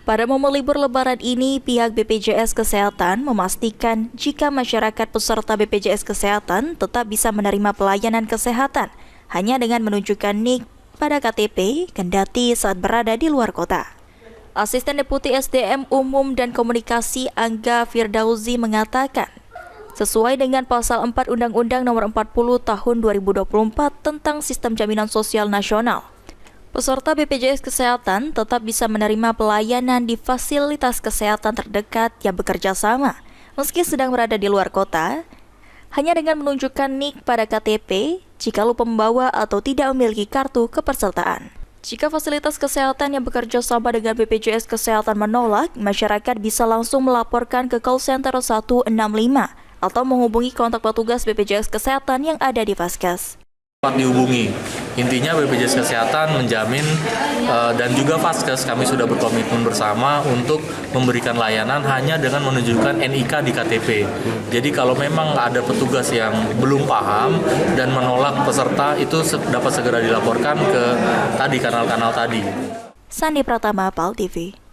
Pada momen libur Lebaran ini, pihak BPJS Kesehatan memastikan jika masyarakat peserta BPJS Kesehatan tetap bisa menerima pelayanan kesehatan hanya dengan menunjukkan NIK pada KTP kendati saat berada di luar kota. Asisten Deputi SDM Umum dan Komunikasi Angga Firdausi mengatakan, sesuai dengan Pasal 4 Undang-Undang Nomor 40 Tahun 2024 tentang Sistem Jaminan Sosial Nasional, peserta BPJS Kesehatan tetap bisa menerima pelayanan di fasilitas kesehatan terdekat yang bekerja sama, meski sedang berada di luar kota, hanya dengan menunjukkan NIK pada KTP jika lupa membawa atau tidak memiliki kartu kepesertaan. Jika fasilitas kesehatan yang bekerja sama dengan BPJS Kesehatan menolak, masyarakat bisa langsung melaporkan ke call center 165 atau menghubungi kontak petugas BPJS Kesehatan yang ada di Vaskes. Dihubungi. Intinya BPJS Kesehatan menjamin dan juga Vaskes kami sudah berkomitmen bersama untuk memberikan layanan hanya dengan menunjukkan NIK di KTP. Jadi kalau memang ada petugas yang belum paham dan menolak peserta, itu dapat segera dilaporkan ke kanal-kanal tadi. Sandi Pratama, PAL TV.